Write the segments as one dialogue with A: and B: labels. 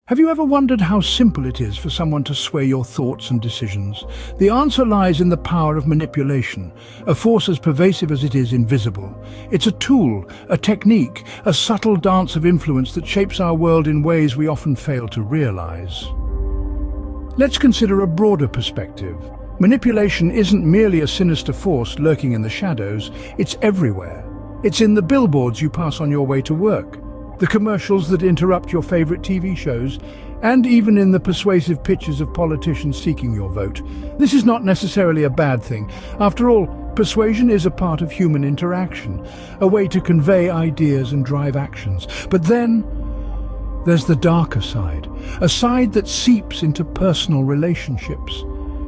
A: Have you ever wondered how simple it is for someone to sway your thoughts and decisions? The answer lies in the power of manipulation, a force as pervasive as it is invisible. It's a tool, a technique, a subtle dance of influence that shapes our world in ways we often fail to realize. Let's consider a broader perspective. Manipulation isn't merely a sinister force lurking in the shadows, it's everywhere. It's in the billboards you pass on your way to work, the commercials that interrupt your favorite TV shows, and even in the persuasive pitches of politicians seeking your vote. This is not necessarily a bad thing. After all, persuasion is a part of human interaction, a way to convey ideas and drive actions. But then, there's the darker side, a side that seeps into personal relationships,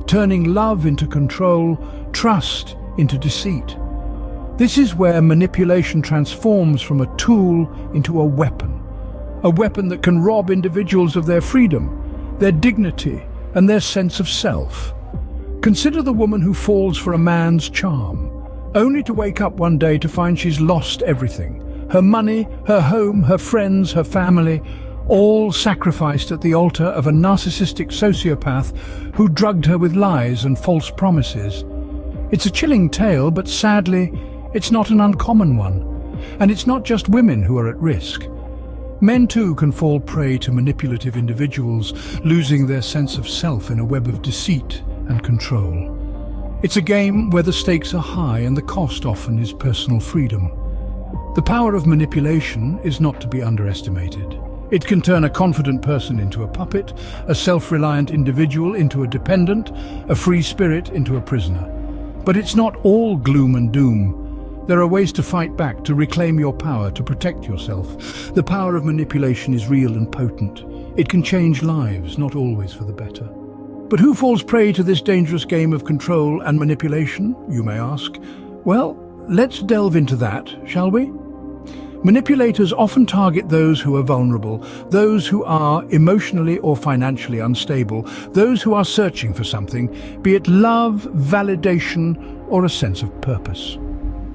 A: turning love into control, trust into deceit. This is where manipulation transforms from a tool into a weapon that can rob individuals of their freedom, their dignity, and their sense of self. Consider the woman who falls for a man's charm, only to wake up one day to find she's lost everything. Her money, her home, her friends, her family, all sacrificed at the altar of a narcissistic sociopath who drugged her with lies and false promises. It's a chilling tale, but sadly, it's not an uncommon one. And it's not just women who are at risk. Men too can fall prey to manipulative individuals, losing their sense of self in a web of deceit and control. It's a game where the stakes are high and the cost often is personal freedom. The power of manipulation is not to be underestimated. It can turn a confident person into a puppet, a self-reliant individual into a dependent, a free spirit into a prisoner. But it's not all gloom and doom. There are ways to fight back, to reclaim your power, to protect yourself. The power of manipulation is real and potent. It can change lives, not always for the better. But who falls prey to this dangerous game of control and manipulation, you may ask? Well, let's delve into that, shall we? Manipulators often target those who are vulnerable, those who are emotionally or financially unstable, those who are searching for something, be it love, validation, or a sense of purpose.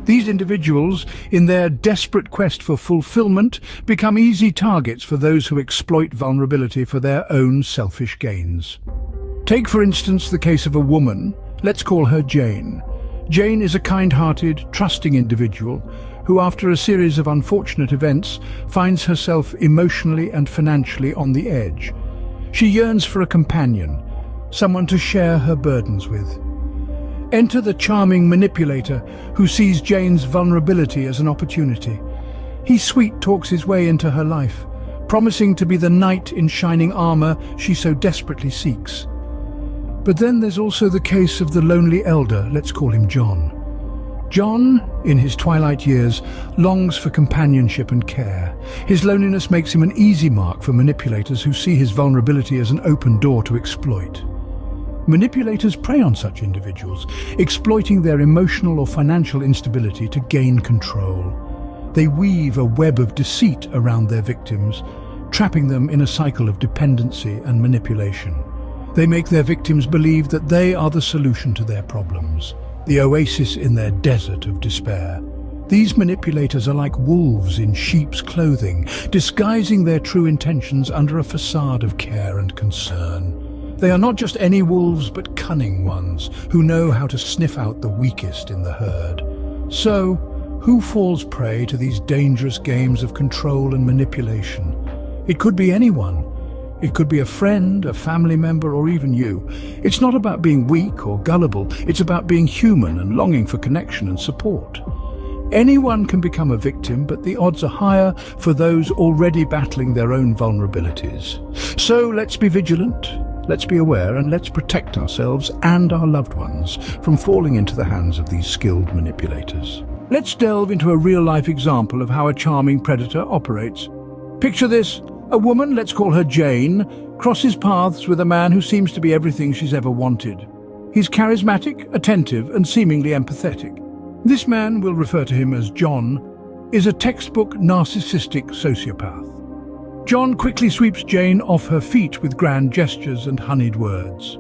A: These individuals, in their desperate quest for fulfillment, become easy targets for those who exploit vulnerability for their own selfish gains. Take, for instance, the case of a woman. Let's call her Jane. Jane is a kind-hearted, trusting individual who, after a series of unfortunate events, finds herself emotionally and financially on the edge. She yearns for a companion, someone to share her burdens with. Enter the charming manipulator who sees Jane's vulnerability as an opportunity. He sweet-talks his way into her life, promising to be the knight in shining armor she so desperately seeks. But then there's also the case of the lonely elder, let's call him John. John, in his twilight years, longs for companionship and care. His loneliness makes him an easy mark for manipulators who see his vulnerability as an open door to exploit. Manipulators prey on such individuals, exploiting their emotional or financial instability to gain control. They weave a web of deceit around their victims, trapping them in a cycle of dependency and manipulation. They make their victims believe that they are the solution to their problems, the oasis in their desert of despair. These manipulators are like wolves in sheep's clothing, disguising their true intentions under a facade of care and concern. They are not just any wolves, but cunning ones who know how to sniff out the weakest in the herd. So, who falls prey to these dangerous games of control and manipulation? It could be anyone. It could be a friend, a family member, or even you. It's not about being weak or gullible. It's about being human and longing for connection and support. Anyone can become a victim, but the odds are higher for those already battling their own vulnerabilities. So let's be vigilant. Let's be aware, and let's protect ourselves and our loved ones from falling into the hands of these skilled manipulators. Let's delve into a real-life example of how a charming predator operates. Picture this: a woman, let's call her Jane, crosses paths with a man who seems to be everything she's ever wanted. He's charismatic, attentive, and seemingly empathetic. This man, we'll refer to him as John, is a textbook narcissistic sociopath. John quickly sweeps Jane off her feet with grand gestures and honeyed words.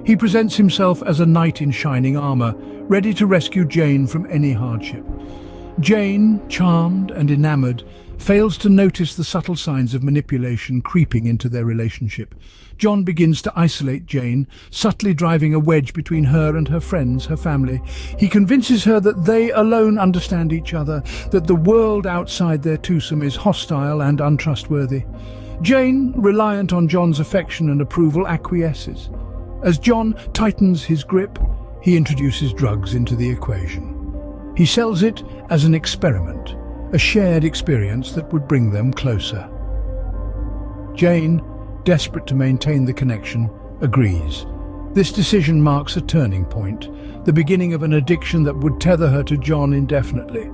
A: He presents himself as a knight in shining armor, ready to rescue Jane from any hardship. Jane, charmed and enamored, fails to notice the subtle signs of manipulation creeping into their relationship. John begins to isolate Jane, subtly driving a wedge between her and her friends, her family. He convinces her that they alone understand each other, that the world outside their twosome is hostile and untrustworthy. Jane, reliant on John's affection and approval, acquiesces. As John tightens his grip, he introduces drugs into the equation. He sells it as an experiment, a shared experience that would bring them closer. Jane, desperate to maintain the connection, agrees. This decision marks a turning point, the beginning of an addiction that would tether her to John indefinitely.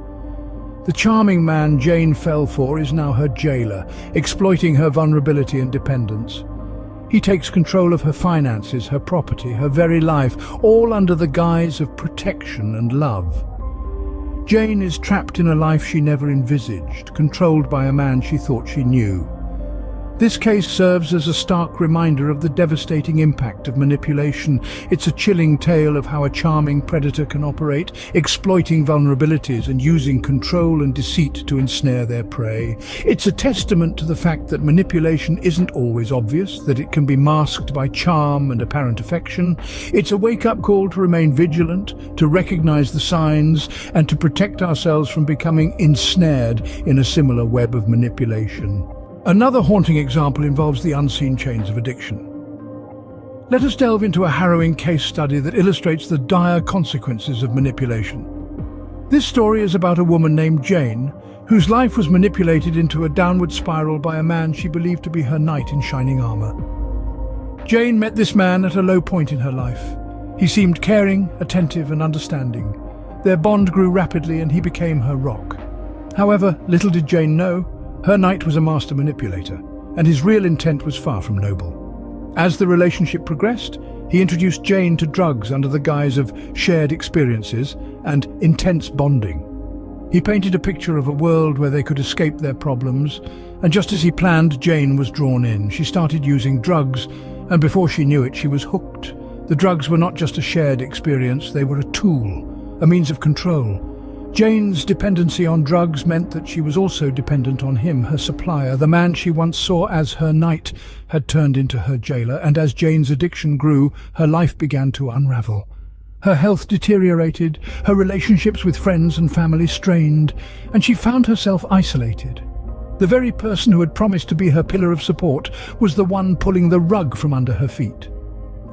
A: The charming man Jane fell for is now her jailer, exploiting her vulnerability and dependence. He takes control of her finances, her property, her very life, all under the guise of protection and love. Jane is trapped in a life she never envisaged, controlled by a man she thought she knew. This case serves as a stark reminder of the devastating impact of manipulation. It's a chilling tale of how a charming predator can operate, exploiting vulnerabilities and using control and deceit to ensnare their prey. It's a testament to the fact that manipulation isn't always obvious, that it can be masked by charm and apparent affection. It's a wake-up call to remain vigilant, to recognize the signs, and to protect ourselves from becoming ensnared in a similar web of manipulation. Another haunting example involves the unseen chains of addiction. Let us delve into a harrowing case study that illustrates the dire consequences of manipulation. This story is about a woman named Jane, whose life was manipulated into a downward spiral by a man she believed to be her knight in shining armor. Jane met this man at a low point in her life. He seemed caring, attentive, and understanding. Their bond grew rapidly and he became her rock. However, little did Jane know, her knight was a master manipulator, and his real intent was far from noble. As the relationship progressed, he introduced Jane to drugs under the guise of shared experiences and intense bonding. He painted a picture of a world where they could escape their problems, and just as he planned, Jane was drawn in. She started using drugs, and before she knew it, she was hooked. The drugs were not just a shared experience, they were a tool, a means of control. Jane's dependency on drugs meant that she was also dependent on him, her supplier. The man she once saw as her knight had turned into her jailer, and as Jane's addiction grew, her life began to unravel. Her health deteriorated, her relationships with friends and family strained, and she found herself isolated. The very person who had promised to be her pillar of support was the one pulling the rug from under her feet.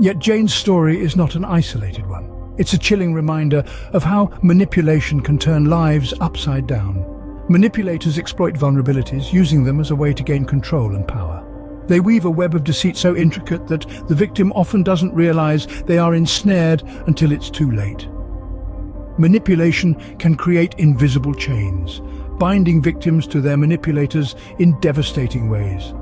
A: Yet Jane's story is not an isolated one. It's a chilling reminder of how manipulation can turn lives upside down. Manipulators exploit vulnerabilities, using them as a way to gain control and power. They weave a web of deceit so intricate that the victim often doesn't realize they are ensnared until it's too late. Manipulation can create invisible chains, binding victims to their manipulators in devastating ways.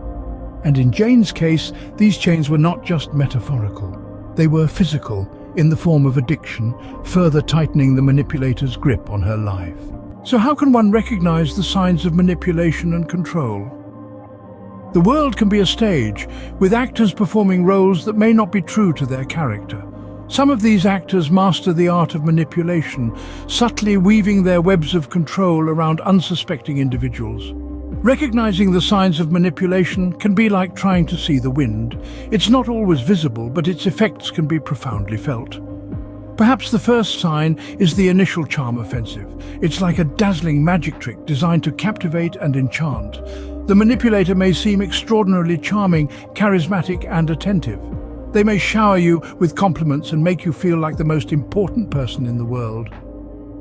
A: And in Jane's case, these chains were not just metaphorical. They were physical, in the form of addiction, further tightening the manipulator's grip on her life. So how can one recognize the signs of manipulation and control? The world can be a stage, with actors performing roles that may not be true to their character. Some of these actors master the art of manipulation, subtly weaving their webs of control around unsuspecting individuals. Recognizing the signs of manipulation can be like trying to see the wind. It's not always visible, but its effects can be profoundly felt. Perhaps the first sign is the initial charm offensive. It's like a dazzling magic trick designed to captivate and enchant. The manipulator may seem extraordinarily charming, charismatic, and attentive. They may shower you with compliments and make you feel like the most important person in the world.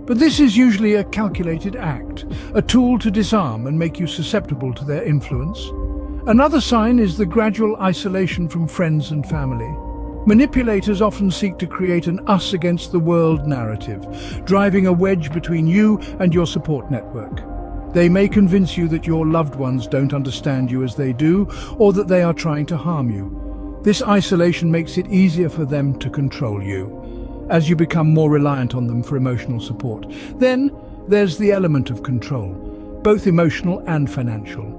A: But this is usually a calculated act, a tool to disarm and make you susceptible to their influence. Another sign is the gradual isolation from friends and family. Manipulators often seek to create an us against the world narrative, driving a wedge between you and your support network. They may convince you that your loved ones don't understand you as they do, or that they are trying to harm you. This isolation makes it easier for them to control you, as you become more reliant on them for emotional support. Then there's the element of control, both emotional and financial.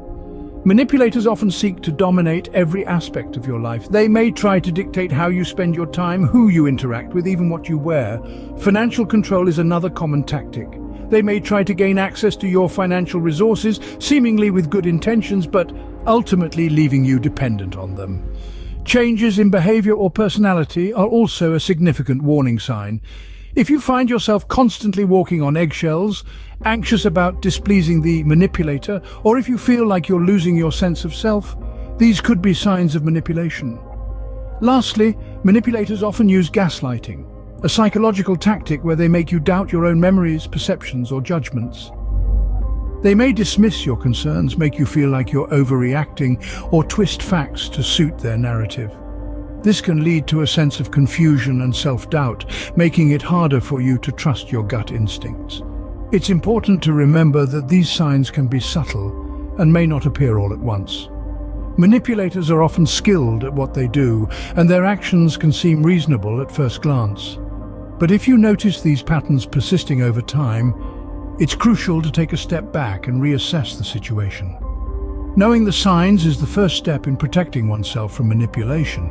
A: Manipulators often seek to dominate every aspect of your life. They may try to dictate how you spend your time, who you interact with, even what you wear. Financial control is another common tactic. They may try to gain access to your financial resources, seemingly with good intentions, but ultimately leaving you dependent on them. Changes in behavior or personality are also a significant warning sign. If you find yourself constantly walking on eggshells, anxious about displeasing the manipulator, or if you feel like you're losing your sense of self, these could be signs of manipulation. Lastly, manipulators often use gaslighting, a psychological tactic where they make you doubt your own memories, perceptions, or judgments. They may dismiss your concerns, make you feel like you're overreacting, or twist facts to suit their narrative. This can lead to a sense of confusion and self-doubt, making it harder for you to trust your gut instincts. It's important to remember that these signs can be subtle and may not appear all at once. Manipulators are often skilled at what they do, and their actions can seem reasonable at first glance. But if you notice these patterns persisting over time, it's crucial to take a step back and reassess the situation. Knowing the signs is the first step in protecting oneself from manipulation.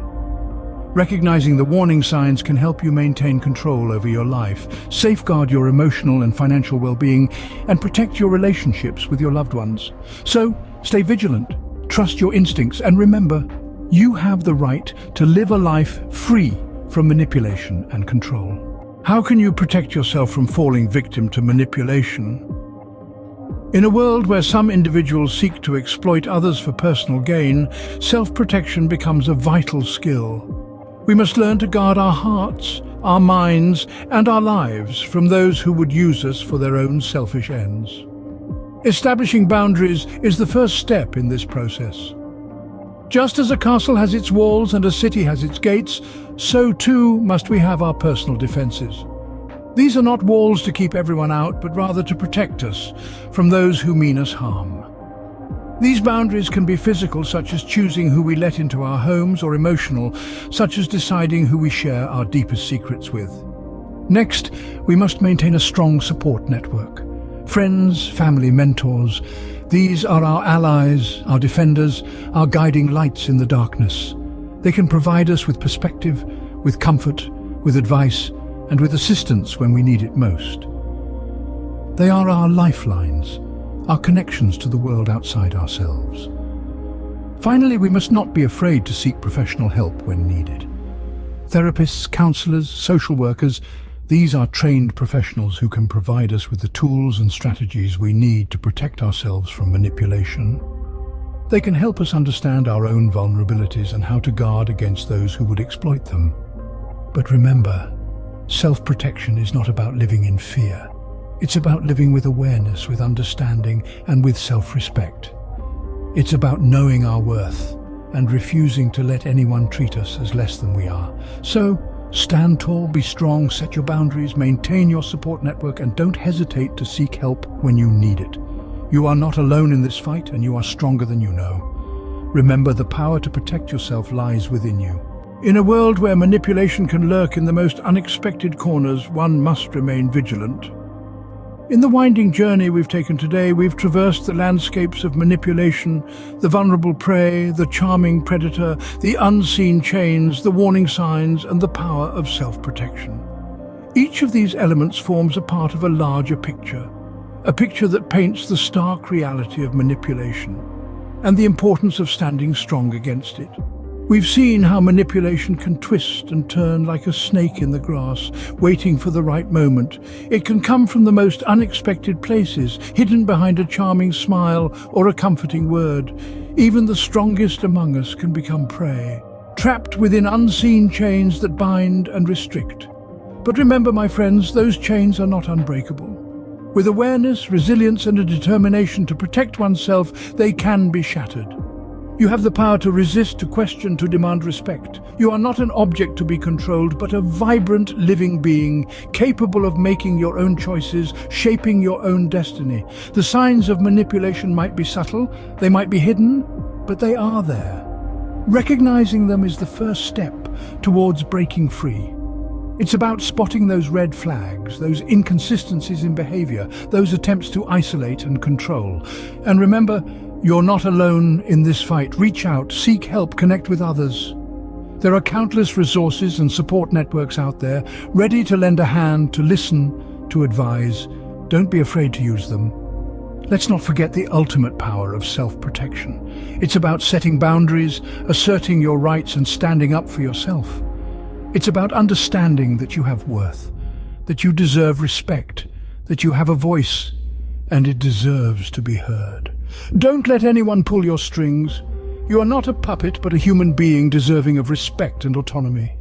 A: Recognizing the warning signs can help you maintain control over your life, safeguard your emotional and financial well-being, and protect your relationships with your loved ones. So, stay vigilant, trust your instincts, and remember, you have the right to live a life free from manipulation and control. How can you protect yourself from falling victim to manipulation? In a world where some individuals seek to exploit others for personal gain, self-protection becomes a vital skill. We must learn to guard our hearts, our minds, and our lives from those who would use us for their own selfish ends. Establishing boundaries is the first step in this process. Just as a castle has its walls and a city has its gates, so too must we have our personal defenses. These are not walls to keep everyone out, but rather to protect us from those who mean us harm. These boundaries can be physical, such as choosing who we let into our homes, or emotional, such as deciding who we share our deepest secrets with. Next, we must maintain a strong support network. Friends, family, mentors. These are our allies, our defenders, our guiding lights in the darkness. They can provide us with perspective, with comfort, with advice, and with assistance when we need it most. They are our lifelines, our connections to the world outside ourselves. Finally, we must not be afraid to seek professional help when needed. Therapists, counselors, social workers, these are trained professionals who can provide us with the tools and strategies we need to protect ourselves from manipulation. They can help us understand our own vulnerabilities and how to guard against those who would exploit them. But remember, self-protection is not about living in fear. It's about living with awareness, with understanding, and with self-respect. It's about knowing our worth and refusing to let anyone treat us as less than we are. So, stand tall, be strong, set your boundaries, maintain your support network, and don't hesitate to seek help when you need it. You are not alone in this fight, and you are stronger than you know. Remember, the power to protect yourself lies within you. In a world where manipulation can lurk in the most unexpected corners, one must remain vigilant. In the winding journey we've taken today, we've traversed the landscapes of manipulation, the vulnerable prey, the charming predator, the unseen chains, the warning signs, and the power of self-protection. Each of these elements forms a part of a larger picture, a picture that paints the stark reality of manipulation and the importance of standing strong against it. We've seen how manipulation can twist and turn like a snake in the grass, waiting for the right moment. It can come from the most unexpected places, hidden behind a charming smile or a comforting word. Even the strongest among us can become prey, trapped within unseen chains that bind and restrict. But remember, my friends, those chains are not unbreakable. With awareness, resilience, and a determination to protect oneself, they can be shattered. You have the power to resist, to question, to demand respect. You are not an object to be controlled, but a vibrant, living being, capable of making your own choices, shaping your own destiny. The signs of manipulation might be subtle, they might be hidden, but they are there. Recognizing them is the first step towards breaking free. It's about spotting those red flags, those inconsistencies in behavior, those attempts to isolate and control. And remember, you're not alone in this fight. Reach out, seek help, connect with others. There are countless resources and support networks out there, ready to lend a hand, to listen, to advise, Don't be afraid to use them. Let's not forget the ultimate power of self-protection. It's about setting boundaries, asserting your rights and standing up for yourself. It's about understanding that you have worth, that you deserve respect, that you have a voice, and it deserves to be heard. Don't let anyone pull your strings. You are not a puppet, but a human being deserving of respect and autonomy.